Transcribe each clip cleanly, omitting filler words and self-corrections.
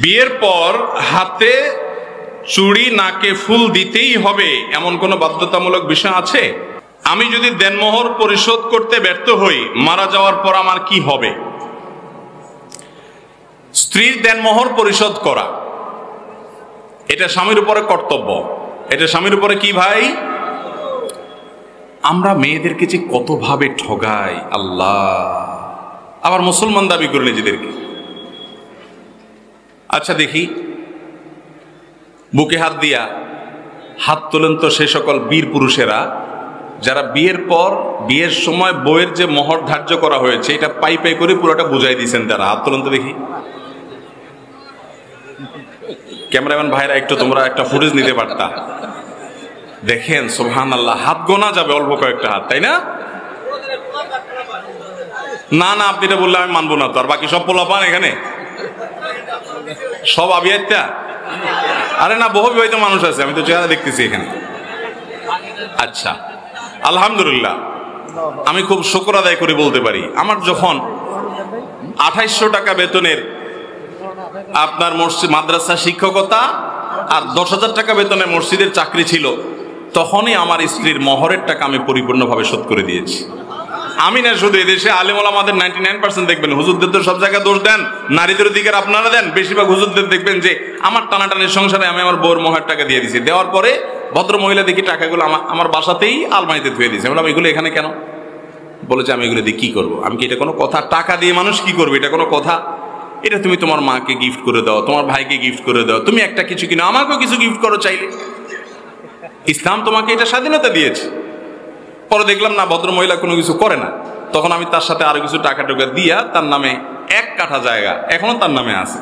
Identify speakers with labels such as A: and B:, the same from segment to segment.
A: বিয়ের পর হাতে চুড়ি নাকে ফুল দিতেই হবে এমন কোনো বাধ্যতামূলক বিষয় আছে? আমি যদি দেনমোহর পরিশোধ করতে ব্যর্থ হই, মারা যাওয়ার পর আমার কি হবে? স্ত্রীর দেনমোহর পরিশোধ করা এটা স্বামীর উপরে কর্তব্য। এটা স্বামীর উপরে কি ভাই? আমরা মেয়েদেরকে যে কত ভাবে ঠগাই আল্লাহ, আবার মুসলমান দাবি করে নিজেদেরকে। আচ্ছা দেখি, বুকে হাত দিয়া হাত তোলেন তো সে সকল বীর পুরুষেরা যারা বিয়ের পর বিয়ের সময় বউয়ের যে মোহর ধার্য করা হয়েছে এটা পাই পাই করে পুরোটা বুঝাই দিয়েছেন। তারা হাত তোলেন তো দেখি। ক্যামেরাম্যান ভাইরা একটু তোমরা একটা ফুটেজ নিতে পারতা। দেখেন সুবহানাল্লাহ, হাত গোনা যাবে অল্প কয়েকটা হাত, তাই না? না না, আপনি এটা বললে আমি মানবো না। তো আর বাকি সব পোলাপান এখানে সব আবিয়াইতা? আরে না, বহু বিবাহিত মানুষ আছে, আমি তো চেহারা দেখতেছি এখানে। আচ্ছা আলহামদুলিল্লাহ, আমি খুব শুকর আদায় করে বলতে পারি, আমার যখন 2800 টাকা বেতনের আপনার মসজিদ মাদ্রাসা শিক্ষকতা আর 10,000 টাকা বেতনের মসজিদের চাকরি ছিল, তখনই আমার স্ত্রীর মহরের টাকা আমি পরিপূর্ণভাবে শোধ করে দিয়েছি। আমি না শুধু এদেশে আলেম ওলামাদের 99% দেখবেন, হুজুরদের তো সব জায়গায় দোষ দেন, নারীদের দিকে আপনারা দেন, বেশিরভাগ হুজুরদের দেখবেন যে আমার টানাটানির সংসারে আমি আমার বউর মহরের টাকা দিয়ে দিয়েছি। দেওয়ার পরে ভদ্র মহিলা দেখি টাকাগুলো আমার বাসাতেই আলমারিতে ধুয়ে দিয়েছে। বললাম এগুলো এখানে কেন? বলেছে আমি এগুলো দিয়ে কি করবো? আমি কি এটা কোনো কথা? টাকা দিয়ে মানুষ কি করবে? এটা কোনো কথা? এটা তুমি তোমার মাকে গিফট করে দাও, তোমার ভাইকে গিফট করে দাও, তুমি একটা কিছু কিনো, আমাকেও কিছু গিফট করো চাইলে। ইসলাম তোমাকে এটা স্বাধীনতা দিয়েছে। পরে দেখলাম না, ভদ্র মহিলা কোনো কিছু করে না। তখন আমি তার সাথে আরো কিছু টাকা টোকা দিয়া তার নামে 1 কাঠা জায়গা এখনো তার নামে আছে,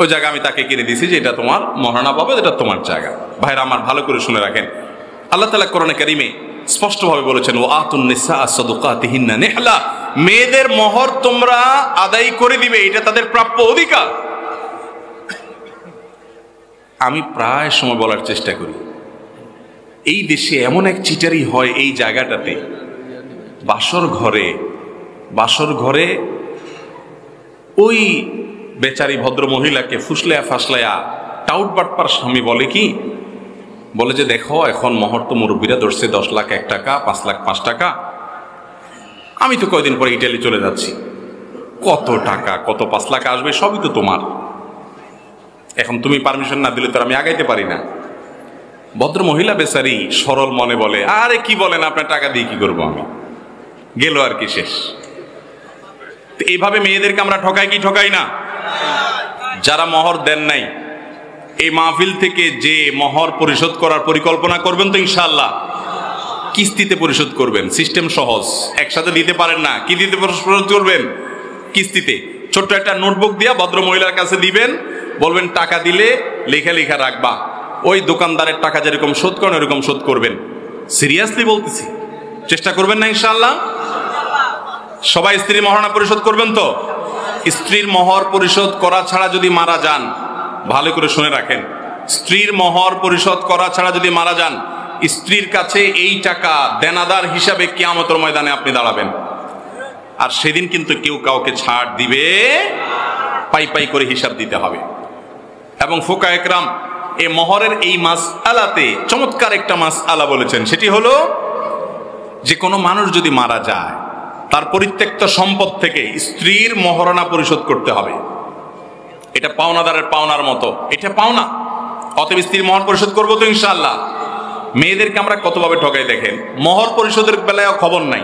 A: ওই জায়গা আমি তাকে কিনে দিয়েছি যে এটা তোমার মহারণা পাবে, এটা তোমার জায়গা। ভাইরা আমার ভালো করে শুনে রাখেন, আল্লাহ তাআলা কোরআনে কারিমে স্পষ্টভাবে বলেছেন, ওয়া আতুন নিসা সাদুকাতিহিন্না নিহলা, মেয়েদের মোহর তোমরা আদায় করে দিবে, এটা তাদের প্রাপ্য অধিকার। আমি প্রায় সময় বলার চেষ্টা করি, এই দেশে এমন এক চিটারি হয় এই জায়গাটাতে, বাসর ঘরে ওই বেচারি ভদ্র মহিলাকে ফুসলায়া ফাসলায়া টাউট বাটপার স্বামী বলে কি, বলে যে দেখো এখন মোহর তো মুরব্বীরা ধরছে 10 লাখ 1 টাকা, 5 লাখ 5 টাকা, আমি তো কয়দিন পরে ইটালি চলে যাচ্ছি, কত টাকা, কত 5 লাখ আসবে, সবই তো তোমার, এখন তুমি পারমিশন না দিলে তো আমি আগাইতে পারি না। ভদ্র মহিলা বেচারি সরল মনে বলে, আরে কি বলেন, আপনার টাকা দিয়ে কি করবো, আমি গেল আর কি, শেষ। এইভাবে মেয়েদেরকে আমরা ঠকাই কি ঠকাই না? যারা মোহর দেন নাই, এই মাহফিল থেকে যে মোহর পরিশোধ করার পরিকল্পনা করবেন তো ইনশাআল্লাহ কিস্তিতে পরিশোধ করবেন। সিস্টেম সহজ, একসাথে দিতে পারেন না, কি দিতে পরিশোধ করবেন? কিস্তিতে। ছোট্ট একটা নোটবুক দিয়া ভদ্র মহিলার কাছে দিবেন, বলবেন টাকা দিলে লেখা লেখা রাখবা, ওই দোকানদারের টাকা যেরকম শোধ করেন ওরকম শোধ করবেন। সিরিয়াসলি বলতেছি, চেষ্টা করবেন না ইনশাআল্লাহ? সবাই স্ত্রীর মহারণা পরিশোধ করবেন তো? স্ত্রীর মোহর পরিশোধ করা ছাড়া যদি মারা যান, ভালো করে শুনে রাখেন, স্ত্রীর মোহর পরিশোধ করা ছাড়া যদি মারা যান, স্ত্রীর কাছে এই টাকা দেনাদার হিসাবে কিয়ামতের ময়দানে আপনি দাঁড়াবেন। আর সেদিন কিন্তু কেউ কাউকে ছাড় দিবে, পাই পাই করে হিসাব দিতে হবে। এবং ফুকায়ে কেরাম এই মোহরের এই মাসআলাতে চমৎকার একটা মাসআলা বলেছেন, সেটি হলো যে কোনো মানুষ যদি মারা যায়, তার পরিত্যক্ত সম্পদ থেকে স্ত্রীর মহারণা পরিশোধ করতে হবে। এটা পাওনাদারের পাওনার মতো, এটা পাওনা, অতএব স্ত্রীর মোহর পরিশোধ করবো তো ইনশাআল্লাহ। মেয়েদেরকে আমরা কতভাবে ঠকাই দেখেন, মোহর পরিশোধের বেলায় খবর নাই,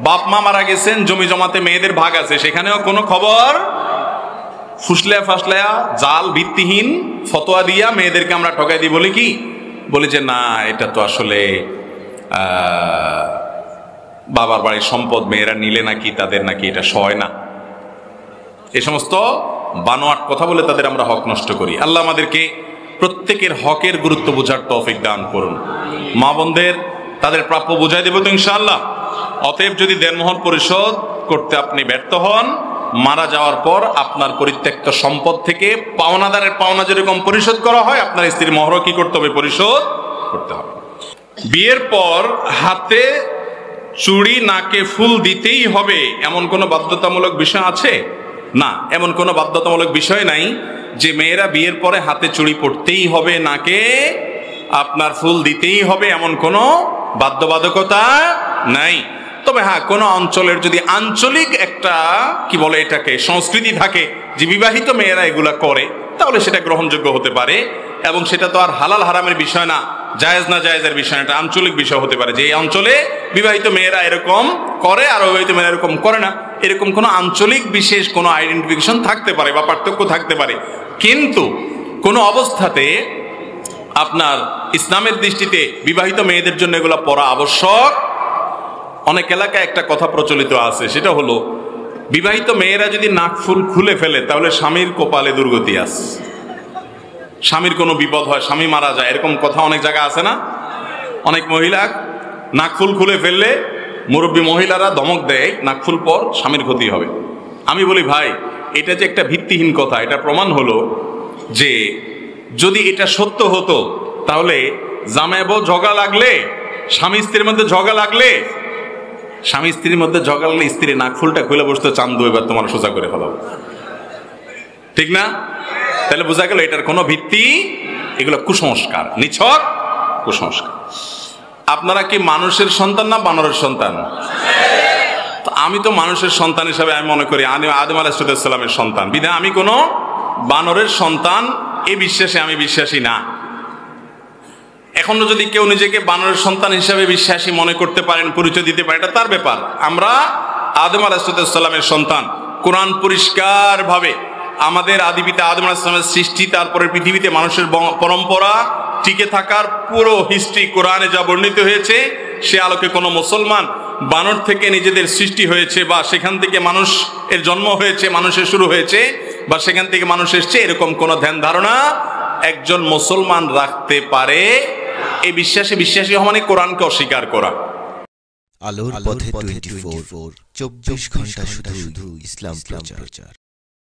A: বাপ মা মারা গেছেন, জমি জমাতে মেয়েদের ভাগ আছে, সেখানেও কোনো খবর, ফুসলায়া ফাসলায়া জাল ভিত্তিহীন ফতোয়া দিয়া মেয়েদেরকে আমরা ঠকাই দিই। বলি কি, বলি যে না এটা তো আসলে বাবার বাড়ির সম্পদ, মেয়েরা নিলে নাকি তাদের নাকি এটা সয় না, এই সমস্ত বানোয়াট কথা বলে তাদের আমরা হক নষ্ট করি। আল্লাহ আমাদেরকে প্রত্যেকের হকের গুরুত্ব বোঝার তৌফিক দান করুন। মা বোনদের তাদের প্রাপ্য বুঝাই দেব তো ইনশাআল্লাহ। অতএব যদি দেনমোহর পরিশোধ করতে আপনি ব্যর্থ হন, মারা যাওয়ার পর আপনার পরিত্যক্ত সম্পদ থেকে পাওনাদারের পাওনা যেরকম পরিশোধ করা হয়, আপনার স্ত্রীর মোহরও কি করতে হবে? পরিশোধ করতে হবে। বিয়ের পর হাতে চুড়ি নাকে ফুল দিতেই হবে এমন কোনো বাধ্যতামূলক বিষয় আছে? না, এমন কোনো বাধ্যতামূলক বিষয় নাই যে মেয়েরা বিয়ের পরে হাতে চুড়ি পড়তেই হবে, নাকে আপনার ফুল দিতেই হবে, এমন কোনো বাধ্যবাধকতা নাই। তবে হ্যাঁ, কোনো অঞ্চলের যদি আঞ্চলিক একটা কি বলে এটাকে সংস্কৃতি থাকে যে বিবাহিত মেয়েরা এগুলা করে, তাহলে সেটা গ্রহণযোগ্য হতে পারে। এবং সেটা তো আর হালাল হারামের বিষয় না, জায়েজ না জায়েজের বিষয় না, এটা আঞ্চলিক বিষয় হতে পারে যে এই অঞ্চলে বিবাহিত মেয়েরা এরকম করে আর অবিবাহিত মেয়েরা এরকম করে না, এরকম কোনো আঞ্চলিক বিশেষ কোনো আইডেন্টিফিকেশন থাকতে পারে বা পার্থক্য থাকতে পারে। কিন্তু কোনো অবস্থাতে আপনার ইসলামের দৃষ্টিতে বিবাহিত মেয়েদের জন্য এগুলো পড়া আবশ্যক। অনেক এলাকায় একটা কথা প্রচলিত আছে, সেটা হলো বিবাহিত মেয়েরা যদি নাকফুল খুলে ফেলে তাহলে স্বামীর কপালে দুর্গতি আছে, স্বামীর কোনো বিপদ হয়, স্বামী মারা যায়, এরকম কথা অনেক জায়গায় আছে না? অনেক মহিলা নাকফুল খুলে ফেললে মুরব্বী মহিলারা ধমক দেয়, নাকফুল পর স্বামীর ক্ষতি হবে। আমি বলি ভাই, এটা যে একটা ভিত্তিহীন কথা। এটা প্রমাণ হলো যে যদি এটা সত্য হতো তাহলে জামাই বউ ঝগড়া লাগলে, স্বামী স্ত্রীর মধ্যে ঝগড়া লাগলে, স্বামী স্ত্রীর মধ্যে ঝগড়া লাগলে স্ত্রী নাকফুলটা খুলে বসতো, চান্দু এবার তোমার সোজা করে ফেলাবো, ঠিক না? তাহলে বোঝা গেল এটার কোনো ভিত্তি, এগুলো কুসংস্কার, নিছক কুসংস্কার। আপনারা কি মানুষের সন্তান না বানরের সন্তান? আমি তো মানুষের সন্তান হিসাবে আমি মনে করি আদম আলাইহিস সালামের সন্তান, বিধায় আমি কোনো বানরের সন্তান এই বিশ্বাসে আমি বিশ্বাসী না। এখনো যদি কেউ নিজেকে বানরের সন্তান হিসাবে বিশ্বাসী মনে করতে পারেন, পরিচয় দিতে পারেন, এটা তার ব্যাপার। আমরা আদম আলাইহিস সালামের সন্তান। কোরআন পরিষ্কার ভাবে আমাদের আদি পিতা আদম আলাইহিস সালামের সৃষ্টি, তারপরে পৃথিবীতে মানুষের পরম্পরা টিকে থাকার পুরো হিস্ট্রি কোরআনে যা বর্ণিত হয়েছে, সে আলোকে কোনো মুসলমান বানর থেকে নিজেদের সৃষ্টি হয়েছে বা সেখান থেকে মানুষ এর জন্ম হয়েছে, মানুষের শুরু হয়েছে বা সেখান থেকে মানুষ এসছে, এরকম কোনো ধ্যান ধারণা একজন মুসলমান রাখতে পারে? এই বিশ্বাসে বিশ্বাসী হওয়া মানে কোরআনকে অস্বীকার করা।
B: আলোর পথে 24 24 ঘন্টা শুধু ইসলাম প্রচার।